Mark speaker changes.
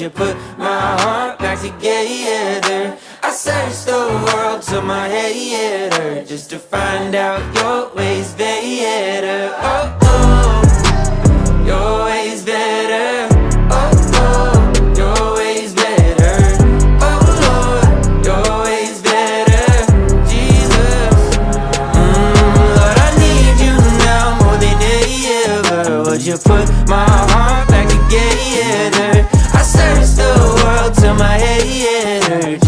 Speaker 1: you put my heart back together? I searched the world till my head hurt, just to find out your ways better. Oh, oh, your ways better. Oh, oh, your ways better. Oh, Lord, your ways better. Jesus, Lord, I need you now more than ever. Would you put my heart back together? I searched the world till my head hurt,